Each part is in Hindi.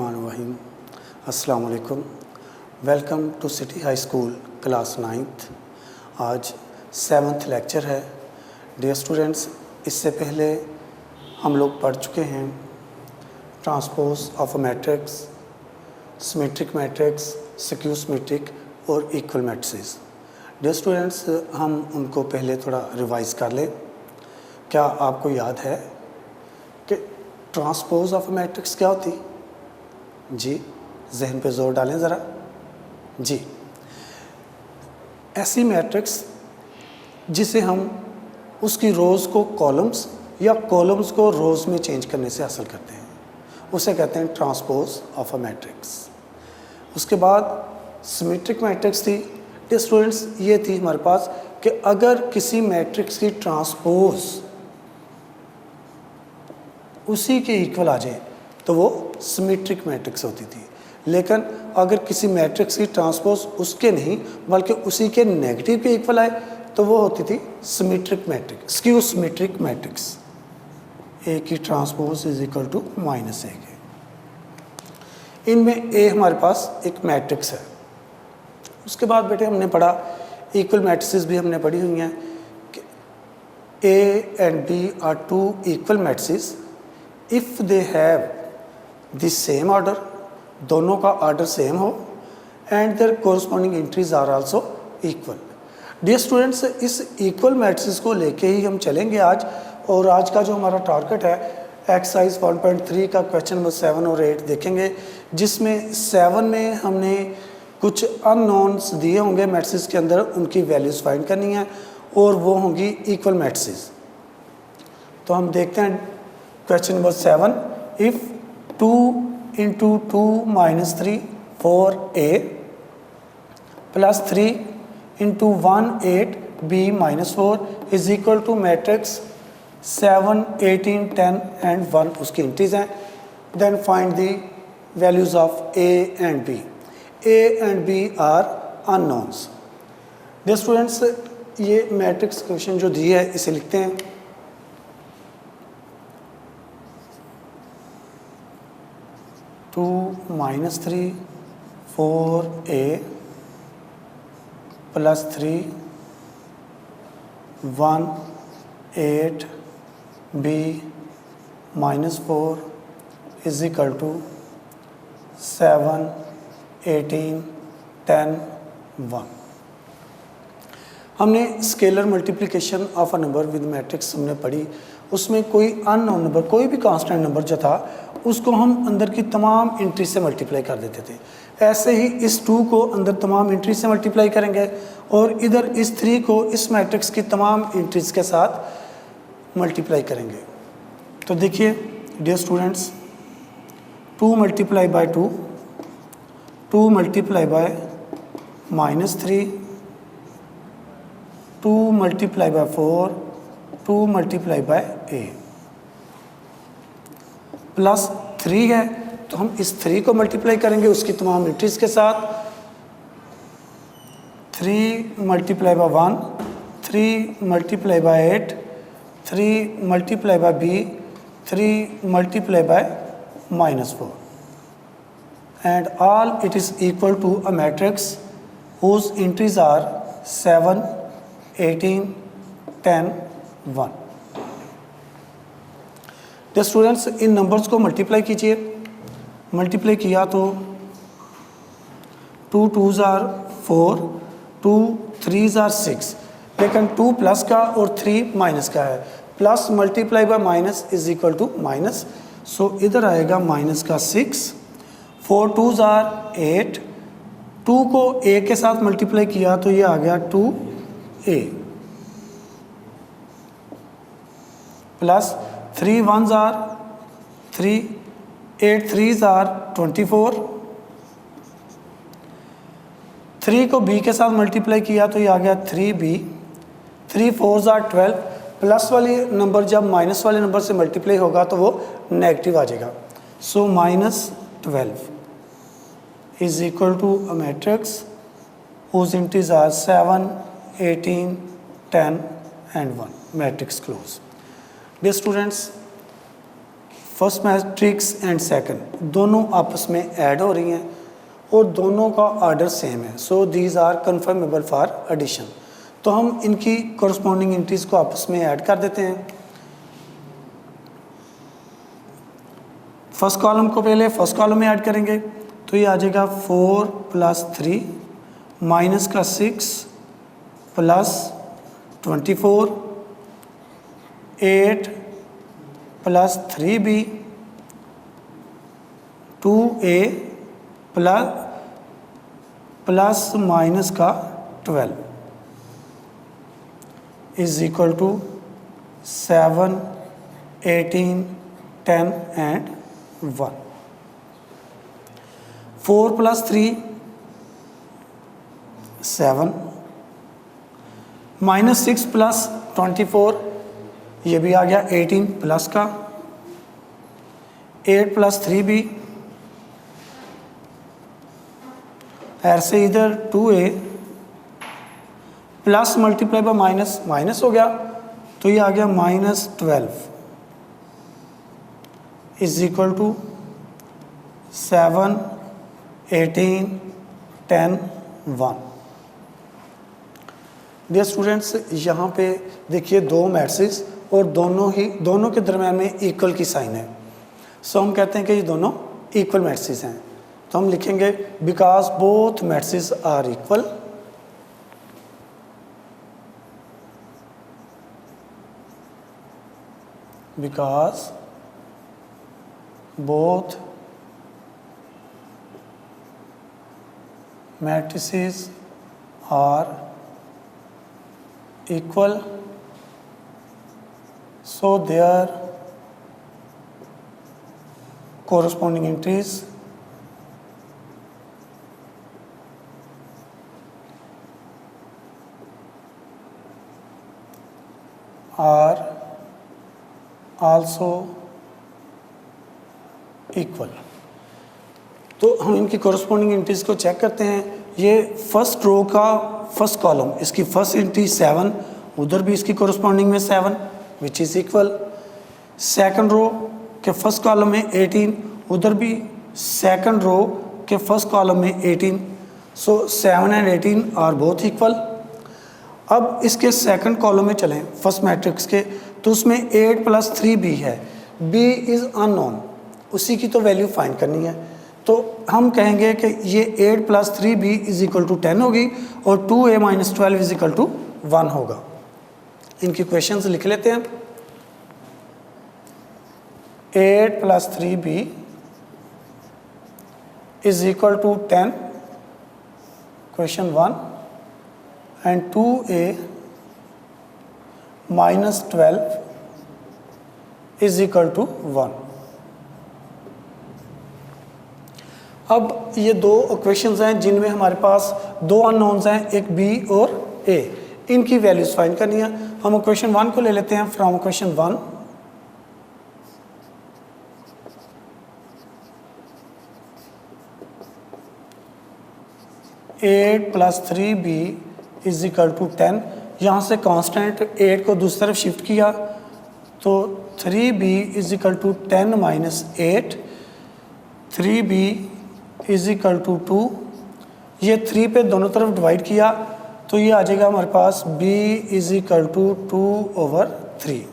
बिस्मिल्लाहिर्रहमानिर्रहीम। अस्सलाम वालेकुम। Welcome to City High School class 9th। आज 7th लेक्चर है। डियर स्टूडेंट्स, इससे पहले हम लोग पढ़ चुके हैं transpose of a matrix, symmetric matrix, skew symmetric और इक्वल मैट्रिसेस। डियर स्टूडेंट्स, हम उनको पहले थोड़ा रिवाइज कर लें। क्या आपको याद है कि ट्रांसपोज ऑफ मैट्रिक्स क्या होती? जी, जहन पे जोर डालें ज़रा। जी, ऐसी मैट्रिक्स जिसे हम उसकी रोज़ को कॉलम्स या कॉलम्स को रोज़ में चेंज करने से हासिल करते हैं, उसे कहते हैं ट्रांसपोज ऑफ अ मैट्रिक्स। उसके बाद सिमेट्रिक मैट्रिक्स थी। डियर स्टूडेंट्स, ये थी हमारे पास कि अगर किसी मैट्रिक्स की ट्रांसपोज उसी के इक्वल आ जाए तो वो सिमेट्रिक मैट्रिक्स होती थी। लेकिन अगर किसी मैट्रिक्स की ट्रांसपोज उसके नहीं बल्कि उसी के नेगेटिव के इक्वल आए तो वो होती थी symmetric matrix, skew symmetric matrix. A की transpose is equal to minus A के। इनमें ए हमारे पास एक मैट्रिक्स है। उसके बाद बेटे हमने पढ़ा इक्वल मैट्रिसेस भी हमने पढ़ी हुई हैं कि A and B are two equal matrices if they have the same order, दोनों का ऑर्डर सेम हो, and their corresponding entries are also equal. Dear students, इस इक्वल मैट्रिसेस को लेके ही हम चलेंगे आज। और आज का जो हमारा टारगेट है एक्सरसाइज 1.3 का क्वेश्चन नंबर 7 और 8 देखेंगे, जिसमें 7 में हमने कुछ अननोन्स दिए होंगे मैट्रिसेस के अंदर, उनकी वैल्यूज़ फाइंड करनी है और वो होंगी इक्वल मैट्रिसेस। तो हम देखते हैं question number 7। If 2 into 2 minus 3 4a plus 3 into 1 8 b minus 4 is equal to matrix 7 18 10 and 1 उसकी इंट्रीज हैं। then find the values of a and b. a and b are unknowns. dear students, ये मैट्रिक्स क्वेश्चन जो दी है इसे लिखते हैं। 2 minus 3 4a plus 3 1 8 b minus 4 is equal to 7 18 10 1। हमने scalar multiplication of a number with matrix हमने पढ़ी। उसमें कोई अननोन नंबर, कोई भी कांस्टेंट नंबर जो था उसको हम अंदर की तमाम एंट्री से मल्टीप्लाई कर देते थे। ऐसे ही इस 2 को अंदर तमाम एंट्री से मल्टीप्लाई करेंगे और इधर इस 3 को इस मैट्रिक्स की तमाम एंट्रीज के साथ मल्टीप्लाई करेंगे। तो देखिए dear students, 2 multiply by 2, 2 multiply by -3, 2 multiply by 4, 2 multiply by a plus 3 है तो हम इस 3 को मल्टीप्लाई करेंगे उसकी तमाम एंट्रीज के साथ। 3 multiply by 1, 3 multiply by 8, 3 multiply by b, 3 multiply by -4, and all it is equal to a matrix whose entries are 7 18 10 1। तो स्टूडेंट्स, इन नंबर्स को मल्टीप्लाई कीजिए। मल्टीप्लाई किया तो 2 2s are 4, 2 3s are 6, लेकिन 2 प्लस का और 3 माइनस का है। Plus multiply by minus is equal to minus, so इधर आएगा माइनस का 6। 4 2s are 8, 2 को a के साथ मल्टीप्लाई किया तो ये आ गया 2a, plus 3 1s are 3, 8 3s are 24, 3 को b के साथ मल्टीप्लाई किया तो ये आ गया 3b, 3 4s are 12। प्लस वाली नंबर जब माइनस वाले नंबर से मल्टीप्लाई होगा तो वो नेगेटिव आ जाएगा। So -12 is equal to a matrix whose entries are 7 18 10 and 1। Matrix close. Dear students, first matrix and second दोनों आपस में ऐड हो रही हैं और दोनों का ऑर्डर सेम है, so these are conformable for addition. तो हम इनकी कॉरस्पॉन्डिंग एंट्रीज को आपस में ऐड कर देते हैं। फर्स्ट कॉलम को पहले फर्स्ट कॉलम में ऐड करेंगे तो ये आ जाएगा 4 + 3 माइनस का 6 plus 24 8 plus 3b 2a plus minus का 12 is equal to 7 18 10 and 1। 4 + 3 7 minus 6 plus 24 ये भी आ गया 18 प्लस का 8 + 3b ऐसे इधर 2a plus multiply by minus minus हो गया तो ये आ गया -12 is equal to 7 18 10 1। Dear students, यहाँ पे देखिए दो मैट्रिक्स और दोनों के दरम्यान में इक्वल की साइन है, सो हम कहते हैं कि ये दोनों इक्वल मैट्रिक्स हैं। तो हम लिखेंगे because both matrix are equal, because both matrices are equal, so their corresponding entries are also equal. तो हम इनकी कॉरस्पॉन्डिंग एंट्रीज को चेक करते हैं। ये फर्स्ट रो का फर्स्ट कॉलम, इसकी फर्स्ट एंट्री 7, उधर भी इसकी कॉरस्पॉन्डिंग में 7 which is equal. Second row के फर्स्ट कॉलम में 18, उधर भी सेकंड रो के फर्स्ट कॉलम में 18, सो 7 एंड 18 आर बोथ इक्वल। अब इसके सेकंड कॉलम में चलें फर्स्ट मैट्रिक्स के, तो उसमें 8 + 3b है, b इज़ अननोन, उसी की तो वैल्यू फाइंड करनी है। तो हम कहेंगे कि ये 8 + 3b इज इक्वल टू 10 होगी और 2a - 12 इज इक्वल टू 1 होगा। इनकी क्वेश्चंस लिख लेते हैं। 8 + 3b is equal to 10, question 1, and 2a - 12 is equal to 1। अब ये दो क्वेश्चंस हैं जिनमें हमारे पास दो अननोन्स हैं, एक b और a, इनकी वैल्यूज फाइंड करनी है। हम क्वेश्चन 1 को ले लेते हैं। From question 1, eight + 3b is equal to 10। यहाँ से कांस्टेंट 8 को दूसरी तरफ शिफ्ट किया तो 3b is equal to 10 - 8, 3b is equal to 2। ये 3 पे दोनों तरफ डिवाइड किया तो ये आ जाएगा हमारे पास b इज इक्वल टू 2/3।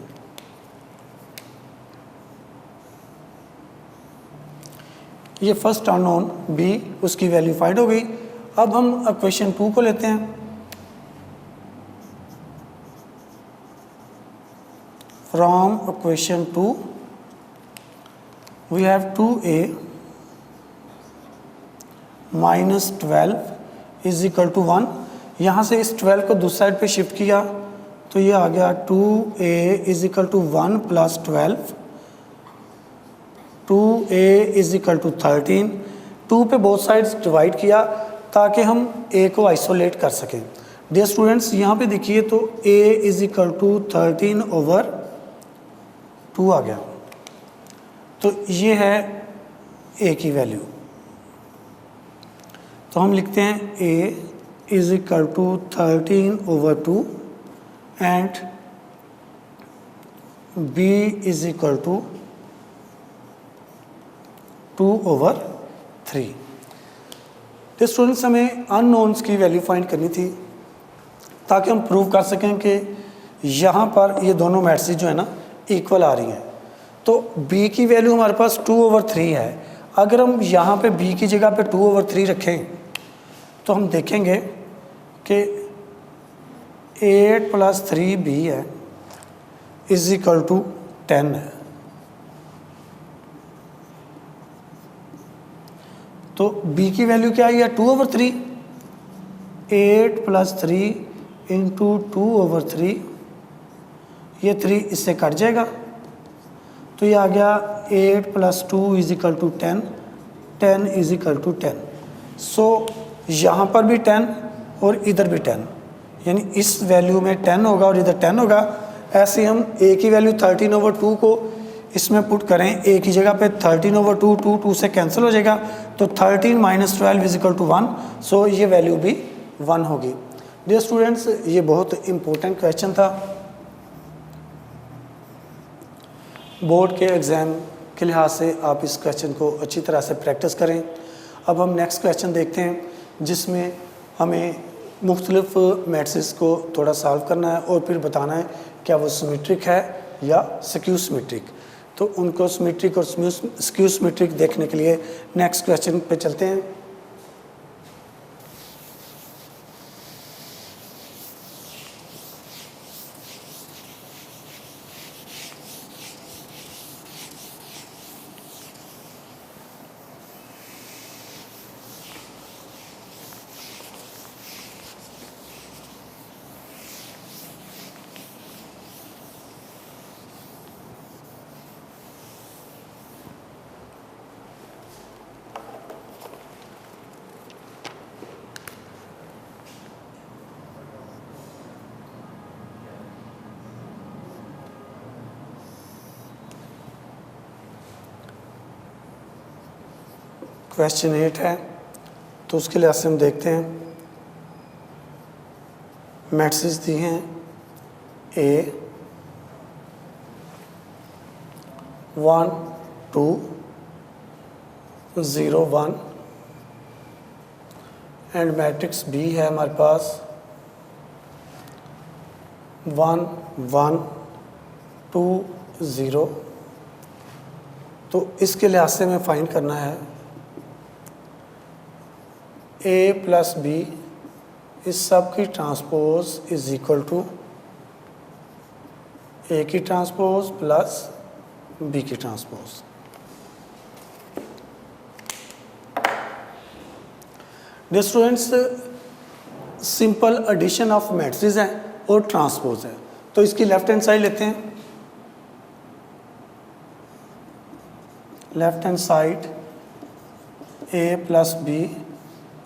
ये फर्स्ट अननोन b, उसकी वैल्यू फाइंड हो गई। अब हम क्वेश्चन 2 को लेते हैं। From question 2 we have 2a - 12 is equal to 1। यहाँ से इस 12 को दूसरी साइड पे शिफ्ट किया तो ये आ गया 2a is equal to 1 + 12, 2a is equal to 13। 2 पे बोथ साइड्स डिवाइड किया ताकि हम a को आइसोलेट कर सकें। डियर स्टूडेंट्स, यहाँ पे देखिए तो a इज इक्वल टू 13/2 आ गया, तो ये है a की वैल्यू। तो हम लिखते हैं a is equal to 13/2 and b is equal to 2/3। तो स्टूडेंट्स हमें अननोन्स की वैल्यू फाइंड करनी थी ताकि हम प्रूव कर सकें कि यहाँ पर ये दोनों मैट्रिसेस जो है ना इक्वल आ रही हैं। तो b की वैल्यू हमारे पास 2/3 है। अगर हम यहाँ पे b की जगह पे 2/3 रखें तो हम देखेंगे कि 8 + 3b है = 10 है। तो b की वैल्यू क्या है? 2/3। 8 + 3 × 2/3, ये 3 इससे कट जाएगा तो ये आ गया 8 + 2 = 10, 10 = 10। सो यहाँ पर भी 10 और इधर भी 10, यानी इस वैल्यू में 10 होगा और इधर 10 होगा। ऐसे हम a की वैल्यू 13/2 को इसमें पुट करें, a की जगह पे 13/2, 2 से कैंसिल हो जाएगा तो 13 - 12 = 1। सो ये वैल्यू भी 1 होगी। डियर स्टूडेंट्स, ये बहुत इम्पोर्टेंट क्वेश्चन था, बोर्ड के एग्ज़ाम के लिहाज से आप इस क्वेश्चन को अच्छी तरह से प्रैक्टिस करें। अब हम नेक्स्ट क्वेश्चन देखते हैं जिसमें हमें मुख्तलिफ मैट्रिसेस को थोड़ा सॉल्व करना है और फिर बताना है क्या वो सिमेट्रिक है या स्क्यू सिमेट्रिक। तो उनको सिमेट्रिक और स्क्यू सिमेट्रिक देखने के लिए नेक्स्ट क्वेश्चन पे चलते हैं। क्वेश्चन 8 है, तो उसके लिहाज से हम देखते हैं। मैट्रिसेस दी हैं A 1 2 0 1 एंड मैट्रिक्स B है हमारे पास 1 1 2 0। तो इसके लिहाज से हमें फाइंड करना है A + B इस सब की ट्रांसपोज = A की ट्रांसपोज प्लस B की transpose. Dear students, simple addition of matrices है और ट्रांसपोज है। तो इसकी लेफ्ट हैंड साइड लेते हैं। Left hand side A + B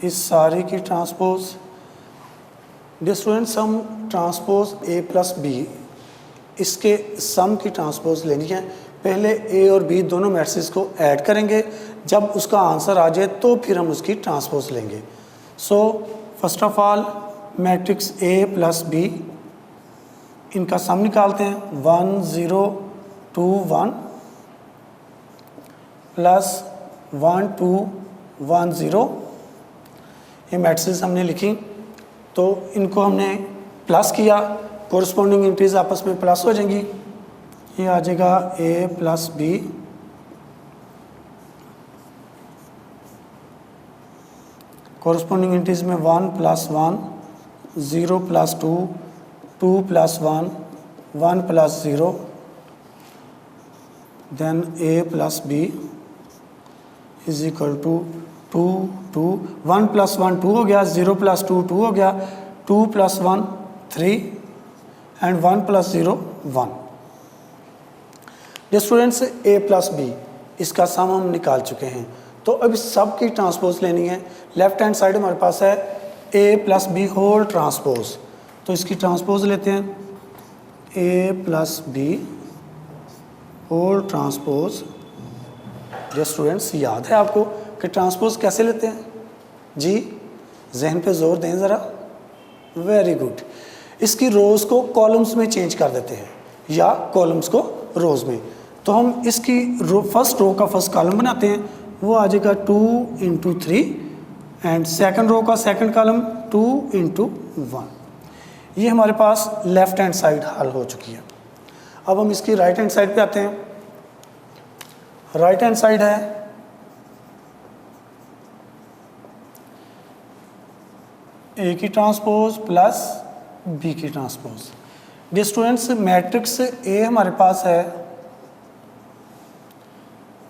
इस सारी की ट्रांसपोज। डियर स्टूडेंट्स, हम ट्रांसपोज A + B इसके सम की ट्रांसपोज लेनी है। पहले A और B दोनों मैट्रिसेस को ऐड करेंगे, जब उसका आंसर आ जाए तो फिर हम उसकी ट्रांसपोज लेंगे। So first of all matrix A + B इनका सम निकालते हैं। 1 0 2 1 प्लस 1 2 1 0। ये मैट्रिसेस हमने लिखी, तो इनको हमने प्लस किया, कोरस्पॉन्डिंग इंटीज आपस में प्लस हो जाएंगी। ये आ जाएगा A + B कोरस्पॉन्डिंग इंटीज में 1 + 1 0 + 2 2 + 1 1 + 0 देन A + B = 2 2 1 + 1 2 हो गया, 0 + 2 2 हो गया, 2 + 1 3 and 1 + 0 1। Dear students, A + B इसका सम हम निकाल चुके हैं, तो अब इस सब की ट्रांसपोज लेनी है। लेफ्ट हैंड साइड हमारे पास है A + B होल ट्रांसपोज, तो इसकी ट्रांसपोज लेते हैं। A + B whole transpose. Dear students, याद है आपको कि ट्रांसपोज कैसे लेते हैं? जी, जहन पे जोर दें ज़रा। Very good. इसकी रोज़ को कॉलम्स में चेंज कर देते हैं या कॉलम्स को रोज़ में। तो हम इसकी फर्स्ट रो का फर्स्ट कॉलम बनाते हैं वो आ जाएगा 2 इंटू 3 एंड सेकंड रो का सेकंड कॉलम 2 इंटू 1। ये हमारे पास लेफ्ट हैंड साइड हल हो चुकी है। अब हम इसकी राइट हैंड साइड पे आते हैं। राइट हैंड साइड है ए की ट्रांसपोज प्लस बी की transpose. Dear students, matrix A हमारे पास है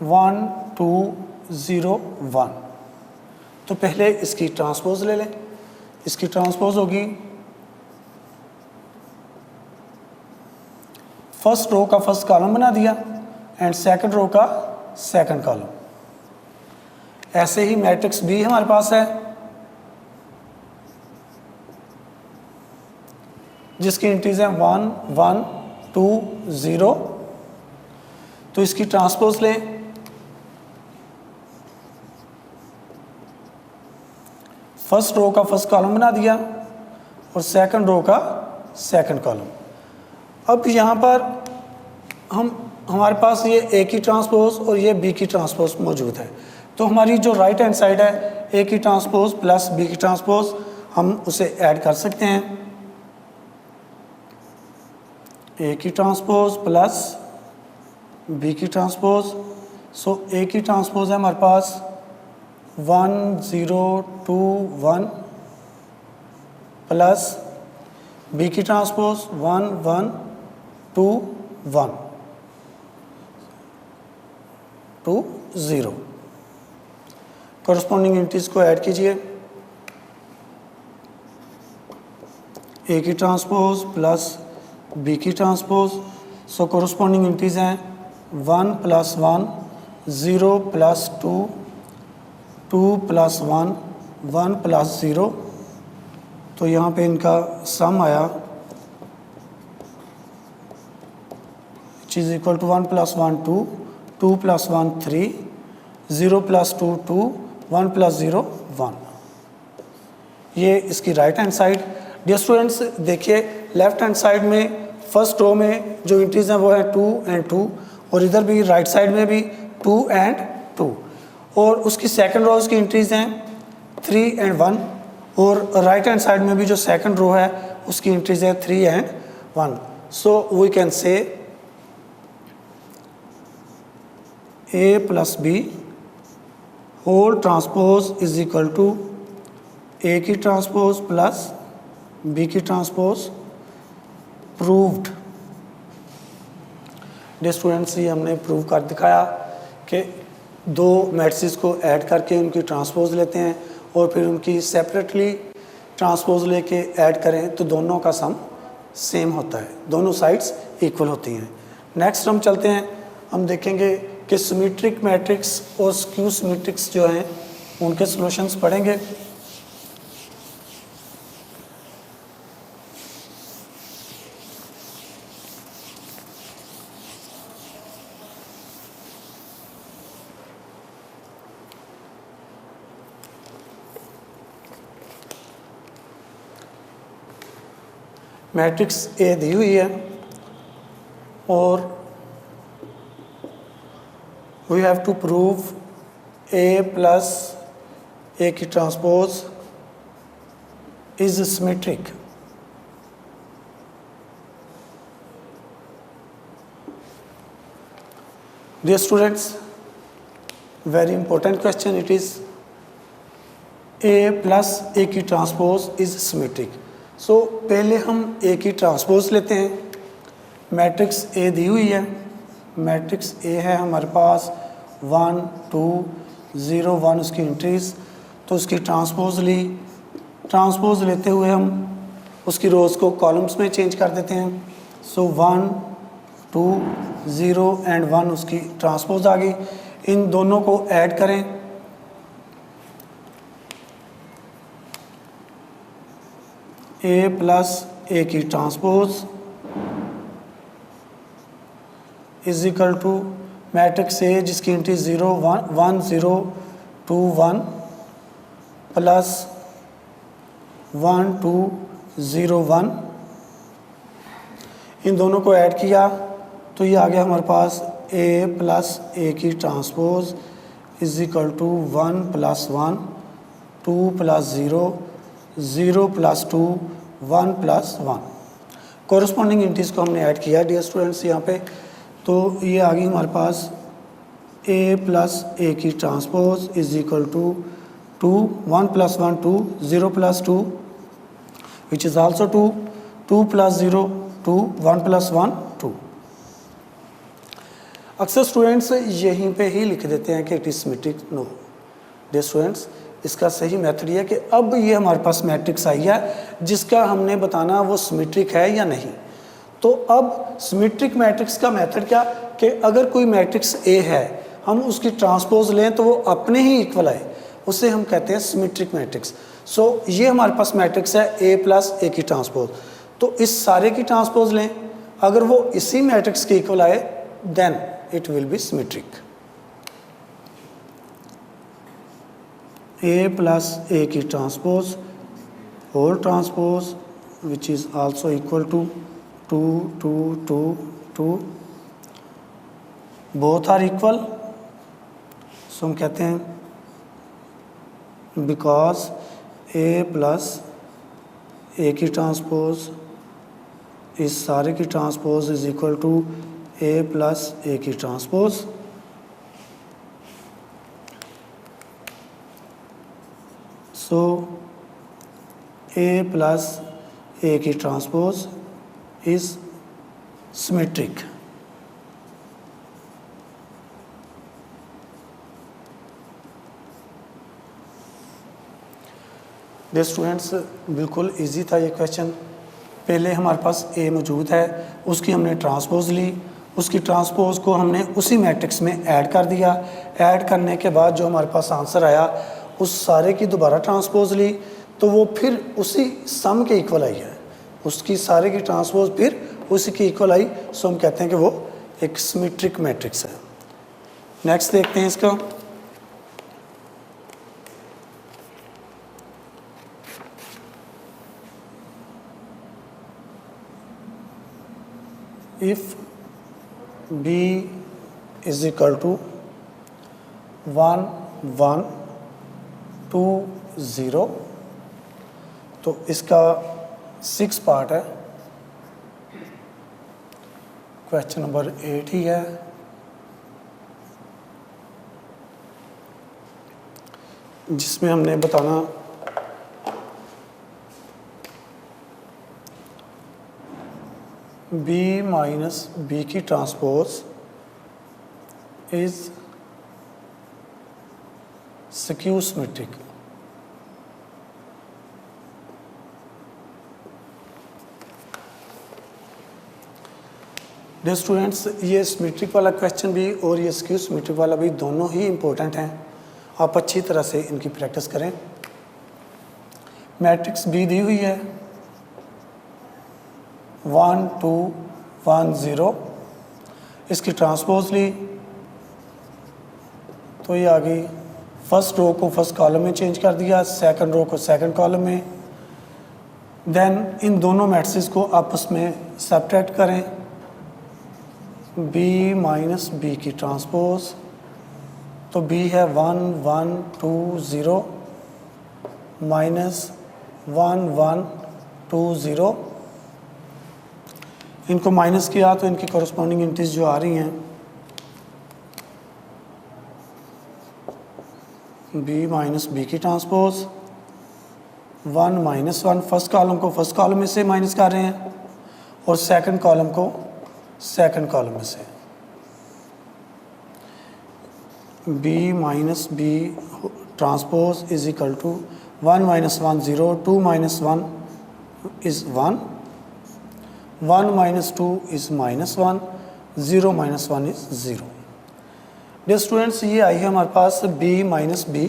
1 2 0 1। तो पहले इसकी ट्रांसपोज ले लें। इसकी ट्रांसपोज होगी फर्स्ट रो का फर्स्ट कॉलम बना दिया एंड सेकंड रो का सेकंड कॉलम। ऐसे ही मैट्रिक्स बी हमारे पास है जिसकी एंट्रीज हैं 1 1 2 0। तो इसकी ट्रांसपोज लें। फर्स्ट रो का फर्स्ट कॉलम बना दिया और सेकंड रो का सेकंड कॉलम। अब यहाँ पर हमारे पास ये ए की ट्रांसपोज और ये बी की ट्रांसपोज मौजूद है। तो हमारी जो राइट हैंड साइड है ए की ट्रांसपोज प्लस बी की ट्रांसपोज, हम उसे ऐड कर सकते हैं। ए की ट्रांसपोज प्लस बी की ट्रांसपोज। सो ए की ट्रांसपोज है हमारे पास 1 0 2 1 प्लस बी की ट्रांसपोज 1 1 2 1 2 0। कॉरस्पॉन्डिंग एंट्रीज को ऐड कीजिए। ए की ट्रांसपोज प्लस बी की ट्रांसपोज। सो कॉरस्पॉन्डिंग एंट्रीज हैं 1 प्लस 1 0 प्लस 2 2 प्लस 1 1 प्लस 0। तो यहाँ पे इनका सम आया which is equal to 1 plus 1 2 2 plus 1 3 0 plus 2 2 1 plus 0 1। ये इसकी right hand side. Dear students, देखिए लेफ्ट हैंड साइड में फर्स्ट रो में जो इंट्रीज हैं वो है 2 एंड 2 और इधर भी राइट साइड में भी 2 एंड 2 और उसकी सेकंड रोज की इंट्रीज हैं 3 एंड 1 और राइट हैंड साइड में भी जो सेकंड रो है उसकी इंट्रीज है 3 and 1। So we can say A plus B whole transpose is equal to A की ट्रांसपोज प्लस बी की ट्रांसपोज प्रूव्ड। डियर स्टूडेंट्स, ये हमने प्रूव कर दिखाया कि दो मैट्रिसेस को ऐड करके उनकी ट्रांसपोज लेते हैं और फिर उनकी सेपरेटली ट्रांसपोज लेके ऐड करें तो दोनों का सम सेम होता है, दोनों साइड्स इक्वल होती हैं। नेक्स्ट हम चलते हैं, हम देखेंगे कि सिमेट्रिक मैट्रिक्स और स्क्यू सिमेट्रिक्स जो हैं उनके सॉल्यूशंस पढ़ेंगे। मैट्रिक्स ए दी हुई है और we have to prove A plus A की transpose is symmetric. Dear students, very important question it is A plus A की ट्रांसपोज इज सिमेट्रिक। सो पहले हम ए की ट्रांसपोज लेते हैं। मैट्रिक्स ए दी हुई है, मैट्रिक्स ए है हमारे पास 1 2 0 1 उसकी एंट्रीज। तो उसकी ट्रांसपोज ली, ट्रांसपोज लेते हुए हम उसकी रोज़ को कॉलम्स में चेंज कर देते हैं। सो 1 2 0 एंड 1 उसकी ट्रांसपोज आ गई। इन दोनों को ऐड करें, ए प्लस ए की transpose is equal to matrix A जिसकी एंट्री 0 1 0 2 1 प्लस 1 2 0 1। इन दोनों को ऐड किया तो ये आ गया हमारे पास ए प्लस ए की transpose is equal to 1 + 1, 2 + 0, 0 + 2, 1 + 1। Corresponding इंटीज को हमने ऐड किया डियर स्टूडेंट्स यहाँ पे, तो ये आ गई हमारे पास a + a की transpose is equal to 2, 1 + 1 2, 0 + 2 which is also 2, 2 + 0 2, 1 + 1 2। अक्सर स्टूडेंट्स यहीं पे ही लिख देते हैं कि it is symmetric. No dear students, इसका सही मेथड ये है कि अब ये हमारे पास मैट्रिक्स आई है जिसका हमने बताना वो सिमेट्रिक है या नहीं। तो अब सिमेट्रिक मैट्रिक्स का मेथड क्या कि अगर कोई मैट्रिक्स ए है हम उसकी ट्रांसपोज लें तो वो अपने ही इक्वल आए, उसे हम कहते हैं सिमेट्रिक मैट्रिक्स। सो ये हमारे पास मैट्रिक्स है a + a की ट्रांसपोज, तो इस सारे की ट्रांसपोज लें, अगर वो इसी मैट्रिक्स के इक्वल आए then it will be symmetric। a + a की transpose whole transpose which is also equal to 2 2 2 2, both are equal, so हम कहते हैं because a + a की ट्रांसपोज इस सारे की transpose is equal to a + a की ट्रांसपोज। सो a + a की transpose is symmetric. Dear students, बिल्कुल इजी था ये क्वेश्चन। पहले हमारे पास a मौजूद है, उसकी हमने ट्रांसपोज ली, उसकी ट्रांसपोज को हमने उसी मैट्रिक्स में ऐड कर दिया। ऐड करने के बाद जो हमारे पास आंसर आया उस सारे की दोबारा ट्रांसपोज ली तो वो फिर उसी सम के इक्वल आई है, उसकी सारे की ट्रांसपोज फिर उसी के इक्वल आई। सो हम कहते हैं कि वो एक सिमेट्रिक मैट्रिक्स है। नेक्स्ट देखते हैं इसका। If b is equal to 1 1 2 0, तो इसका 6 पार्ट है, क्वेश्चन नंबर 8 ही है। जिसमें हमने बताना b - b की transpose is skew symmetric. Dear students, ये सिमेट्रिक वाला क्वेश्चन भी और ये स्क्यू सिमेट्रिक वाला भी दोनों ही इम्पोर्टेंट हैं। आप अच्छी तरह से इनकी प्रैक्टिस करें। मैट्रिक्स बी दी हुई है 1 2 1 0, इसकी ट्रांसपोज ली तो ये आ गई। फर्स्ट रो को फर्स्ट कॉलम में चेंज कर दिया, सेकंड रो को सेकंड कॉलम में। देन इन दोनों मैट्रिक्स को आपस में सब्ट्रैक्ट करें। b - b की ट्रांसपोज, तो b है 1 1 2 0 -1 1 2 0। इनको माइनस किया तो इनकी कॉरस्पॉन्डिंग इंटीज जो आ रही हैं b - b की ट्रांसपोज 1 - 1, फर्स्ट कॉलम को फर्स्ट कॉलम में से माइनस कर रहे हैं और सेकंड कॉलम को सेकंड कॉलम में से। b - b transpose is equal to 1 - 1 0, 2 - 1 is 1, 1 - 2 is -1, 0 - 1 is 0। Dear students, ये आई है हमारे पास b - b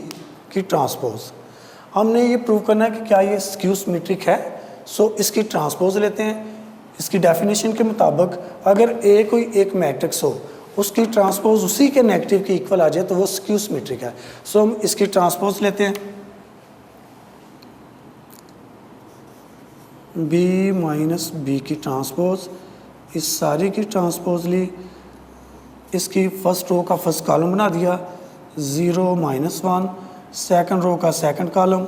की ट्रांसपोज। हमने ये प्रूव करना है कि क्या ये स्क्यू सिमेट्रिक है। सो इसकी ट्रांसपोज लेते हैं। इसकी डेफिनेशन के मुताबिक अगर a कोई एक मैट्रिक्स हो, उसकी ट्रांसपोज उसी के नेगेटिव के इक्वल आ जाए तो वो स्क्यू सिमेट्रिक है। सो हम इसकी ट्रांसपोज लेते हैं। b - b की ट्रांसपोज, इस सारी की ट्रांसपोज ली, इसकी फर्स्ट रो का फर्स्ट कॉलम बना दिया, 0 -1, सेकंड रो का सेकंड कॉलम।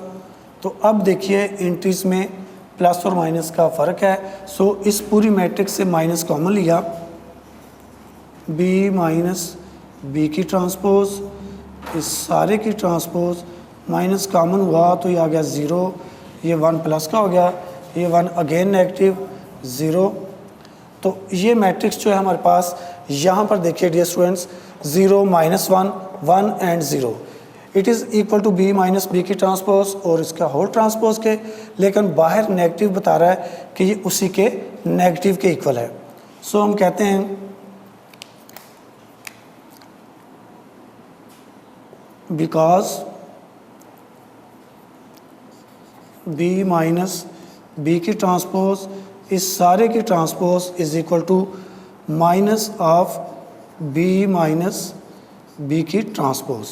तो अब देखिए एंट्रीज में प्लस और माइनस का फ़र्क है। सो इस पूरी मैट्रिक्स से माइनस कॉमन लिया, बी माइनस बी की ट्रांसपोज, इस सारे की ट्रांसपोज, माइनस कॉमन हुआ तो ये आ गया 0, ये 1 प्लस का हो गया, ये 1 अगेन नेगेटिव 0। तो ये मैट्रिक्स जो है हमारे पास, यहाँ पर देखिए dear students, 0 -1, 1 and 0, it is equal to B minus B की ट्रांसपोज और इसका होल ट्रांसपोज के, लेकिन बाहर नेगेटिव बता रहा है कि ये उसी के नेगेटिव के इक्वल है। सो हम कहते हैं बिकॉज बी माइनस बी की ट्रांसपोज इस सारे की transpose is equal to minus of B minus B की ट्रांसपोज,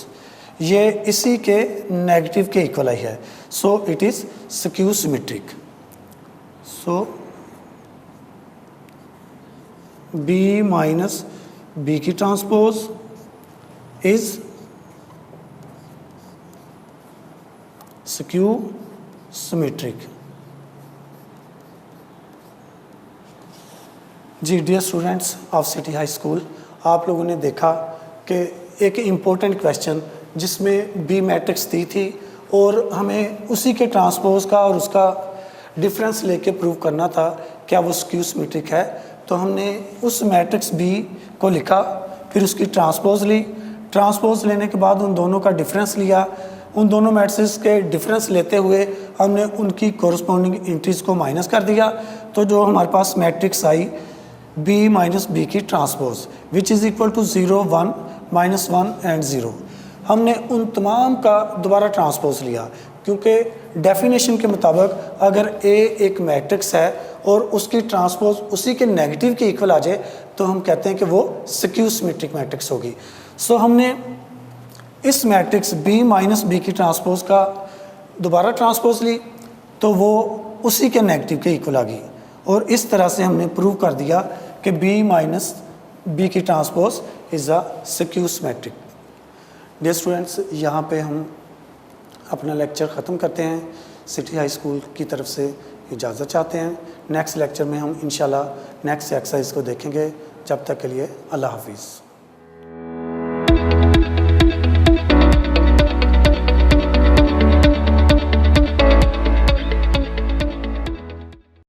ये इसी के नेगेटिव के इक्वल ही है। So it is skew symmetric. So B minus B की ट्रांसपोज इज स्क्यू सिमेट्रिक। जी dear students of City High School, आप लोगों ने देखा कि एक इम्पोर्टेंट क्वेश्चन जिसमें बी मैट्रिक्स दी थी और हमें उसी के ट्रांसपोज का और उसका डिफरेंस लेके प्रूव करना था क्या वो स्क्यू सिमेट्रिक है। तो हमने उस मैट्रिक्स बी को लिखा, फिर उसकी ट्रांसपोज ली, ट्रांसपोज लेने के बाद उन दोनों का डिफरेंस लिया, उन दोनों मैट्रिक्स के डिफरेंस लेते हुए हमने उनकी कोरस्पॉन्डिंग एंट्रीज़ को माइनस कर दिया। तो जो हमारे पास मैट्रिक्स आई बी माइनस बी की transpose which is equal to 0, 1, -1 and 0, हमने उन तमाम का दोबारा ट्रांसपोज लिया, क्योंकि डेफिनेशन के मुताबिक अगर ए एक मैट्रिक्स है और उसकी ट्रांसपोज उसी के नेगेटिव के इक्वल आ जाए तो हम कहते हैं कि वो स्क्यू सिमेट्रिक मैट्रिक्स होगी। सो हमने इस मैट्रिक्स बी माइनस बी की ट्रांसपोज का दोबारा ट्रांसपोज ली तो वो उसी के नेगेटिव के इक्वल आ गई, और इस तरह से हमने प्रूव कर दिया कि बी माइनस बी की transpose is a skew symmetric. Dear students, यहाँ पे हम अपना लेक्चर ख़त्म करते हैं। सिटी हाई स्कूल की तरफ से इजाज़त चाहते हैं। नेक्स्ट लेक्चर में हम इंशाल्लाह नेक्स्ट एक्सरसाइज को देखेंगे। जब तक के लिए अल्लाह हाफिज़।